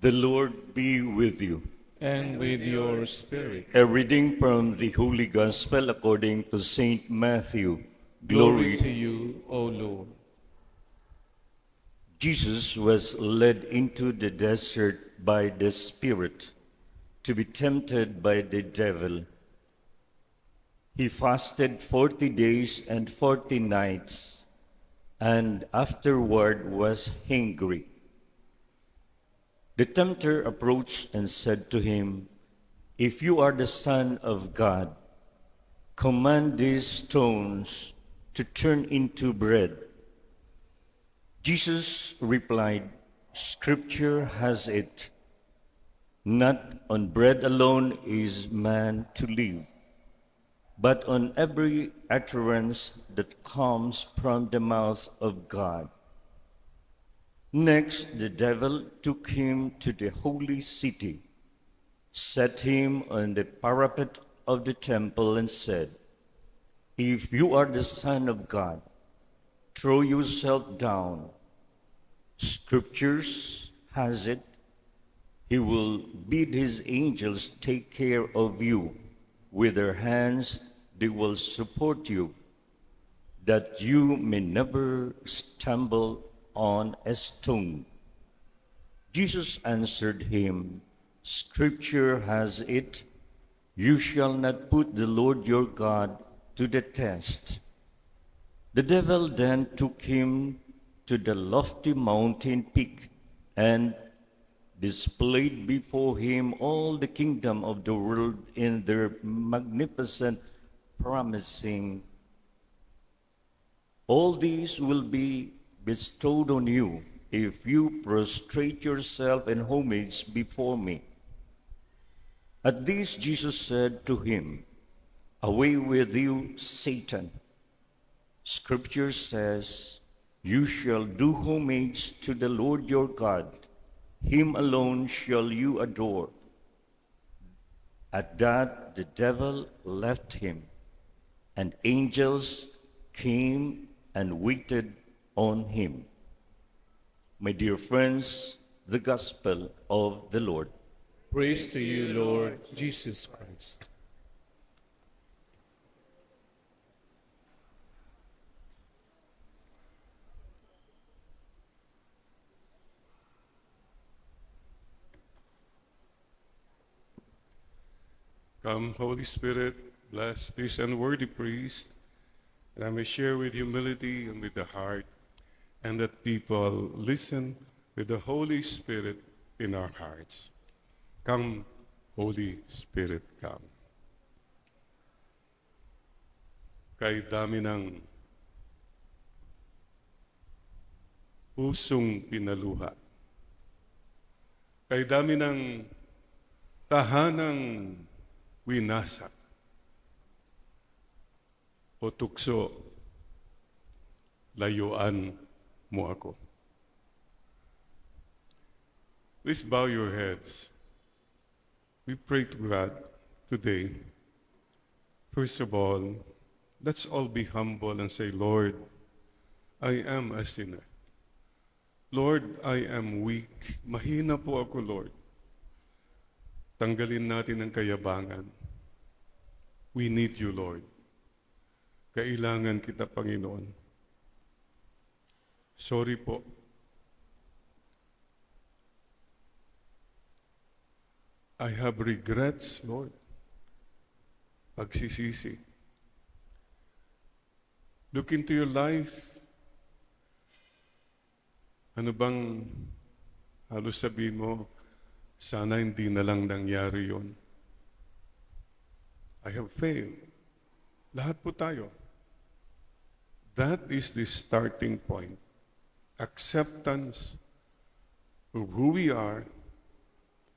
The Lord be with you. And with your spirit. A reading from the Holy Gospel according to Saint Matthew. Glory to you, O Lord. Jesus was led into the desert by the Spirit to be tempted by the devil. He fasted 40 days and 40 nights, and afterward was hungry. The tempter approached and said to him, "If you are the Son of God, command these stones to turn into bread." Jesus replied, "Scripture has it, not on bread alone is man to live, but on every utterance that comes from the mouth of God." Next, the devil took him to the holy city, set him on the parapet of the temple, and said, "If you are the Son of God, throw yourself down. Scriptures has it, He will bid His angels take care of you. With their hands they will support you, that you may never stumble on a stone." Jesus answered him, "Scripture has it, you shall not put the Lord your God to the test." The devil then took him to the lofty mountain peak and displayed before him all the kingdom of the world in their magnificent, promising, "All these will be bestowed on you if you prostrate yourself in homage before me." At this Jesus said to him, "Away with you, Satan. Scripture says, you shall do homage to the Lord your God. Him alone shall you adore." At that the devil left him, and angels came and waited on him. My dear friends, the Gospel of the Lord. Praise to you, Lord Jesus Christ. Come, Holy Spirit, bless this unworthy priest, and I may share with humility and with the heart, and that people listen with the Holy Spirit in our hearts. Come, Holy Spirit, come. Kay dami ng pusong pinaluha, kay dami ng tahanang winasak o tukso, layuan mo ako. Please bow your heads. We pray to God today. First of all, let's all be humble and say, "Lord, I am a sinner. Lord, I am weak. Mahina po ako, Lord." Tanggalin natin ang kayabangan. We need you, Lord. Kailangan kita, Panginoon. Sorry po. I have regrets, Lord. Pagsisisi. Look into your life. Ano bang halos sabihin mo, sana hindi na lang nangyari yon. I have failed. Lahat po tayo. That is the starting point. Acceptance of who we are,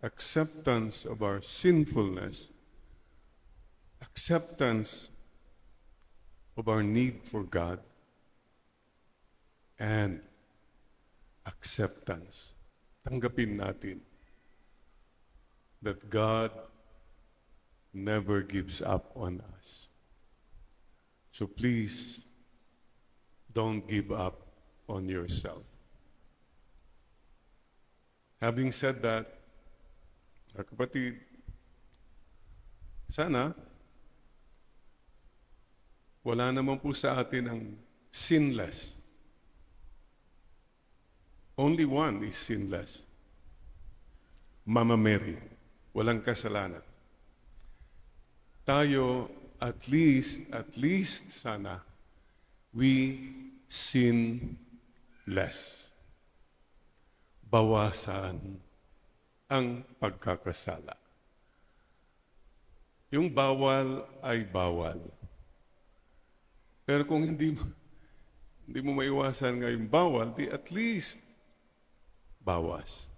acceptance of our sinfulness, acceptance of our need for God, and acceptance. Tanggapin natin that God never gives up on us. So please, don't give up on yourself. Having said that, mga kapatid, sana wala naman po sa atin ang sinless. Only one is sinless. Mama Mary, walang kasalanan. Tayo, at least sana, we sin less. Bawasan ang pagkakasala. Yung bawal ay bawal. Pero kung hindi mo maiwasan nga yung bawal, di at least bawas.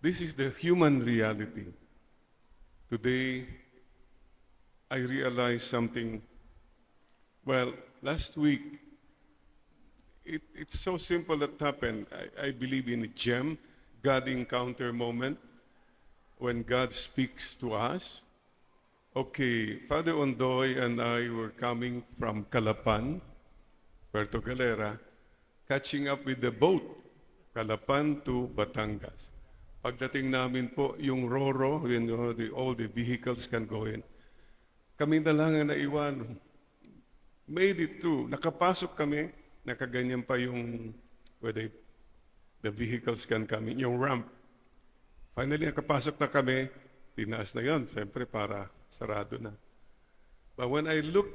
This is the human reality. Today, I realized something. Well, last week, it's so simple that happened. I believe in a gem, God encounter moment, when God speaks to us. Okay, Father Ondoy and I were coming from Calapan, Puerto Galera, catching up with the boat, Calapan to Batangas. Pagdating namin po, yung Roro, all the vehicles can go in. Kami na lang ang naiwan. Made it through. Nakapasok kami, nakaganyan pa yung where the vehicles can come in, yung ramp. Finally, nakapasok na kami, tinaas na yon, siyempre para sarado na. But when I look,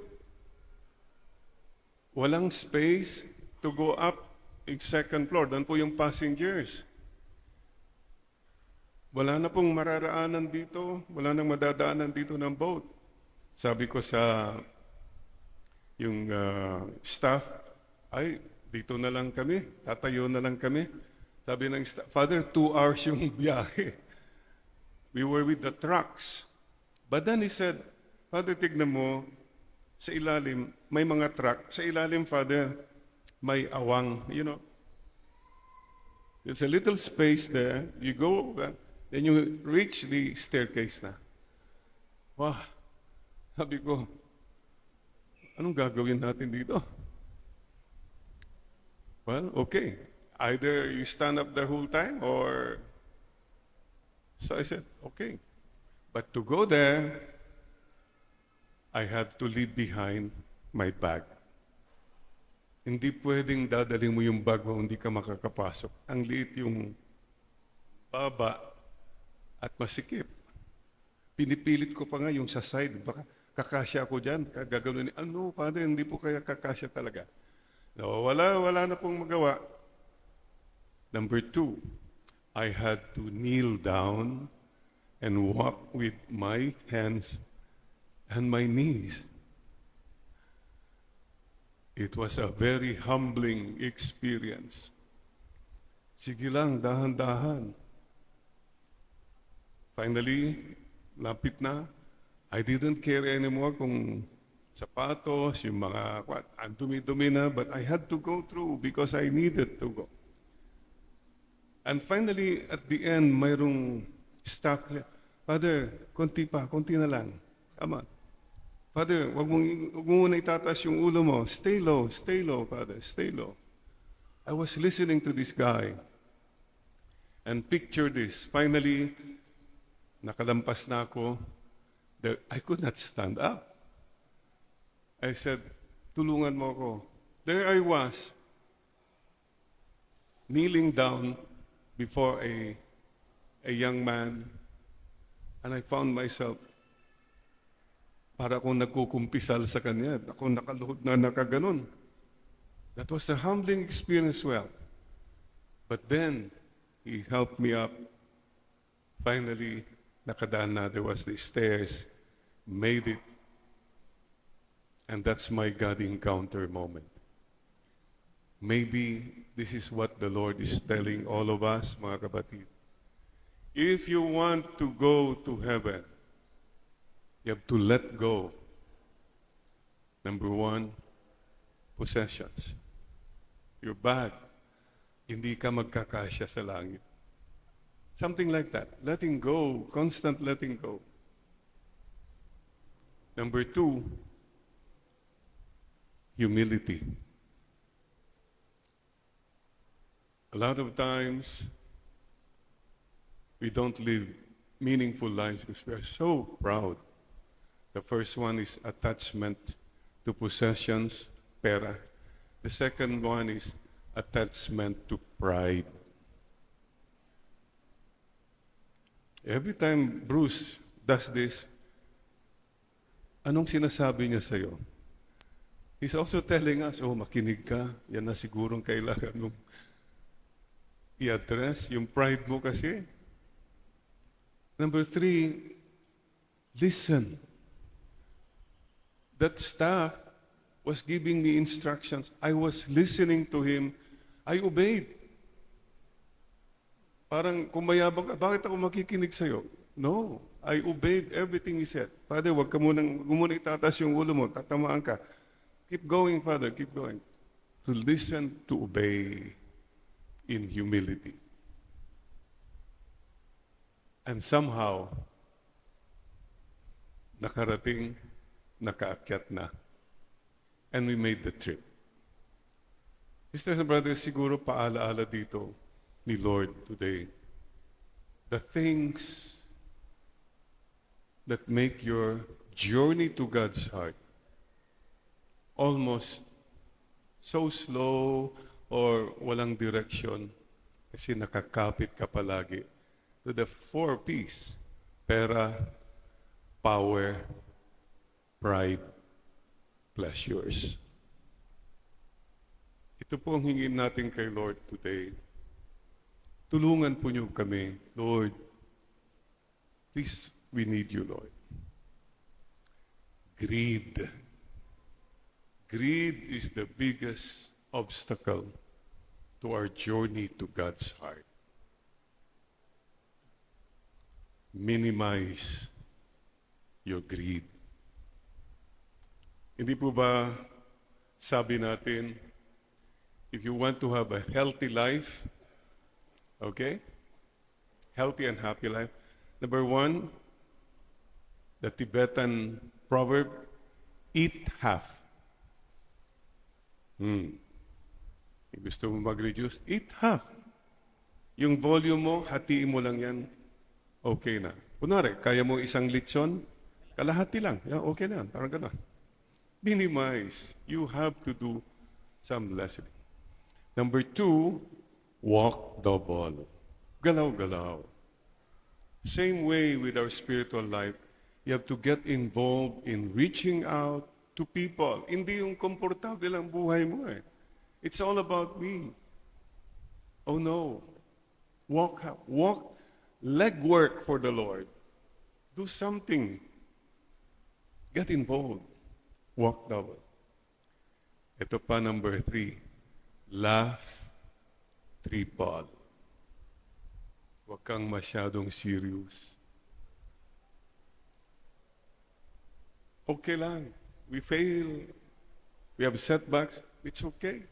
walang space to go up in second floor. Doon po yung passengers. Wala na pong mararaanan dito, wala nang madadaanan dito ng boat. Sabi ko sa yung staff, ay, dito na lang kami, tatayo na lang kami. Sabi ng staff, Father, 2 hours yung biyahe. We were with the trucks. But then he said, Father, tignan mo, sa ilalim, may mga truck. Sa ilalim, Father, may awang, There's a little space there. You go, then you reach the staircase na. Wow! Sabi ko, anong gagawin natin dito? Well, okay. Either you stand up the whole time or... So I said, okay. But to go there, I had to leave behind my bag. Hindi pwedeng dadalhin mo yung bag mo, hindi ka makakapasok. Ang liit yung baba at masikip. Pinipilit ko pa nga yung sa side. Baka kakasya ako dyan. Gagano'n. Ano, Father, hindi po kaya kakasya talaga. No, wala na pong magawa. Number 2, I had to kneel down and walk with my hands and my knees. It was a very humbling experience. Sige lang, dahan-dahan. Finally, lapit na. I didn't care anymore kung sapatos, yung mga, ang dumi-dumi na, but I had to go through because I needed to go. And finally, at the end, mayroong staff, Father, konti na lang. Come on. Father, wag mo muna itataas yung ulo mo. Stay low, Father, stay low. I was listening to this guy. And picture this. Finally, nakalampas na ako. I could not stand up. I said, tulungan mo ako. There I was, kneeling down before a young man, and I found myself, para akong nagkukumpisal sa kanya. Ako nakaluhod na nakaganon. That was a humbling experience well. But then, he helped me up. Finally, nakadaan na, there was the stairs, made it. And that's my God encounter moment. Maybe this is what the Lord is telling all of us, mga kapatid. If you want to go to heaven, you have to let go. Number 1, possessions. Your bag. Hindi ka magkakasya sa langit. Something like that. Letting go, constant letting go. Number 2, humility. A lot of times, we don't live meaningful lives because we are so proud. The first one is attachment to possessions, pera. The second one is attachment to pride. Every time Bruce does this, anong sinasabi niya sa'yo? He's also telling us, oh, makinig ka. Yan na sigurong kailangan mong i-address. Yung pride mo kasi. Number 3, listen. That staff was giving me instructions. I was listening to him. I obeyed. Parang kumayabang ka, bakit ako makikinig sa'yo? No, I obeyed everything he said. Father, huwag muna itatas yung ulo mo, tatamaan ka. Keep going, Father, keep going. To listen, to obey in humility. And somehow, nakarating, nakaakyat na. And we made the trip. Sisters and brothers, siguro paalaala dito ni Lord today. The things that make your journey to God's heart almost so slow or walang direction kasi nakakapit ka palagi to the 4 P's: pera, power, pride, pleasures. Ito po ang hingin natin kay Lord today. Tulungan po niyo kami, Lord. Please, we need you, Lord. Greed. Greed is the biggest obstacle to our journey to God's heart. Minimize your greed. Hindi po ba sabi natin, if you want to have a healthy life, okay? Healthy and happy life. Number 1, the Tibetan proverb, eat half. Kung gusto mo mag-reduce, eat half. Yung volume mo, hatiin mo lang yan, okay na. Kunwari, kaya mo isang lechon, kalahati lang. Yeah, okay na yan, parang gano'n. Minimize. You have to do some lessening. Number 2, walk double. Galaw-galaw. Same way with our spiritual life, you have to get involved in reaching out to people. Hindi yung komportable ang buhay mo eh. It's all about me. Oh no. Walk, legwork for the Lord. Do something. Get involved. Walk double. Ito pa, number 3. Laugh triple. Huwag kang masyadong serious. Okay lang. We fail. We have setbacks. It's okay.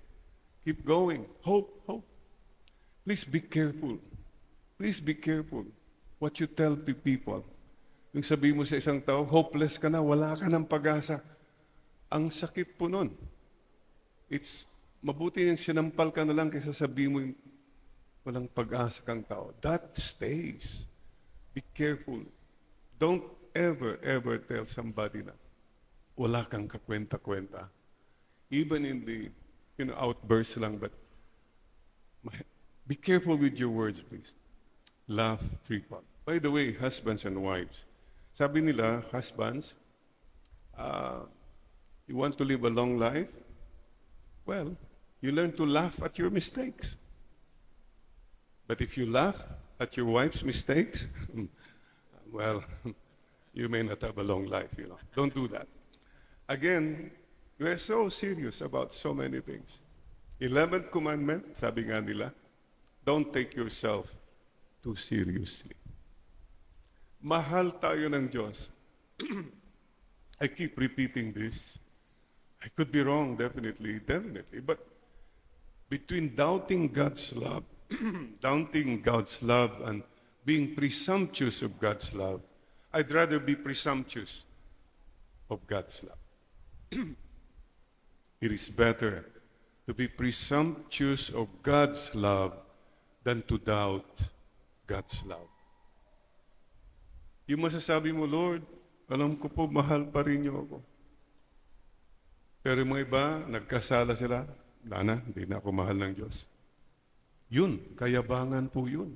Keep going. Hope. Please be careful. Please be careful what you tell people. Yung sabi mo sa isang tao, hopeless ka na, wala ka ng pag-asa. Ang sakit po nun. It's mabuti yung sinampal ka na lang kaysa sabi mo yung walang pag-asa kang tao. That stays. Be careful. Don't ever tell somebody na wala kang kakwenta-kwenta. Even in the outbursts lang, but be careful with your words, please. Laugh triple. By the way, husbands and wives, sabi nila, husbands, you want to live a long life? Well, you learn to laugh at your mistakes. But if you laugh at your wife's mistakes, well, you may not have a long life, Don't do that. Again, we are so serious about so many things. 11th commandment, sabi nga nila, don't take yourself too seriously. Mahal tayo ng Diyos. I keep repeating this. I could be wrong, definitely. But between doubting God's love, and being presumptuous of God's love, I'd rather be presumptuous of God's love. It is better to be presumptuous of God's love than to doubt God's love. Yung masasabi mo, Lord, alam ko po, mahal pa rin niyo ako. Pero yung mga iba, nagkasala sila, wala na, hindi na ako mahal ng Diyos. Yun, kayabangan po yun.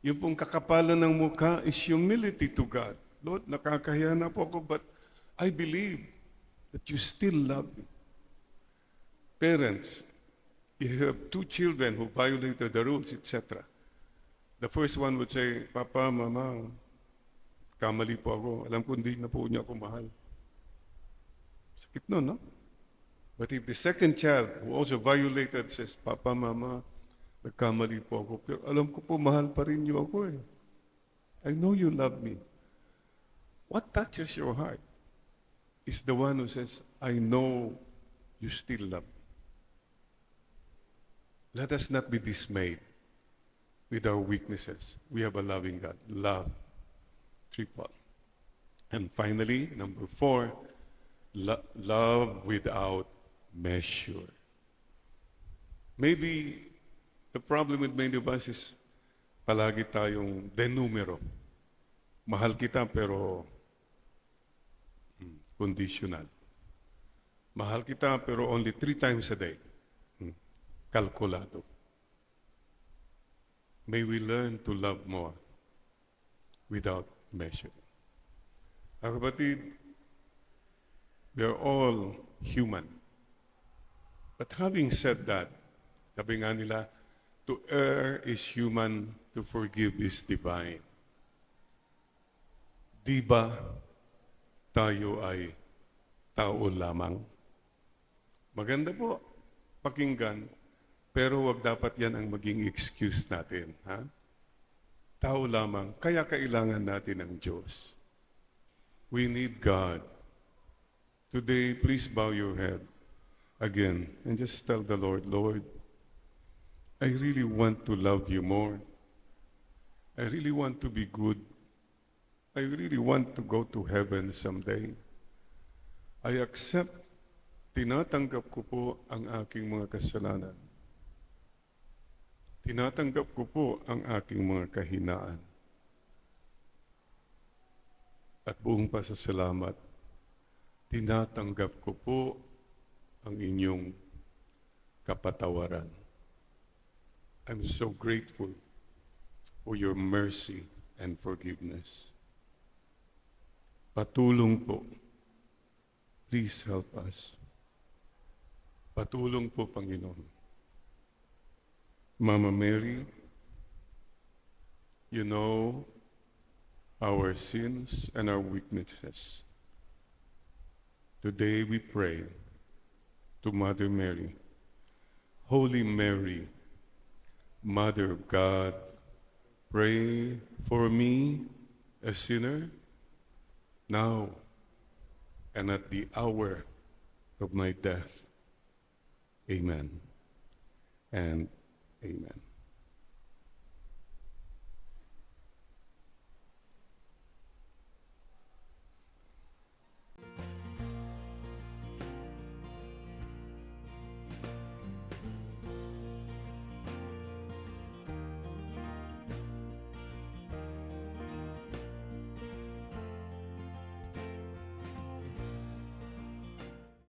Yung pong kakapalan ng mukha is humility to God. Lord, nakakahiya na po ako, but I believe that you still love me. Parents, you have two children who violated the rules, etc. The first one would say, Papa, Mama, kamali po ako. Alam ko hindi na po niya ako mahal. Sakit nun, no? But if the second child who also violated says, Papa, Mama, nagkamali po ako. Pero alam ko po, mahal pa rin niyo ako eh. I know you love me. What touches your heart is the one who says, I know you still love me. Let us not be dismayed with our weaknesses. We have a loving God. Love. Triple. And finally, number 4, love without measure. Maybe the problem with many of us is palagi tayong denumero. Mahal kita pero conditional. Mahal kita pero only 3 times a day. Kalkulado. May we learn to love more without measure. Mga kapatid, we are all human. But having said that, sabi nga nila, to err is human, to forgive is divine. Di ba tayo ay tao lamang? Maganda po pakinggan, pero wag dapat yan ang maging excuse natin. Ha? Tao lamang, kaya kailangan natin ang Diyos. We need God. Today, please bow your head again and just tell the Lord, Lord, I really want to love you more. I really want to be good. I really want to go to heaven someday. I accept, tinatanggap ko po ang aking mga kasalanan. Tinatanggap ko po ang aking mga kahinaan. At buong pasasalamat, tinatanggap ko po ang inyong kapatawaran. I'm so grateful for your mercy and forgiveness. Patulong po. Please help us. Patulong po, Panginoon. Mama Mary, you know our sins and our weaknesses. Today we pray to Mother Mary. Holy Mary, Mother of God, pray for me, a sinner, now and at the hour of my death. Amen and amen.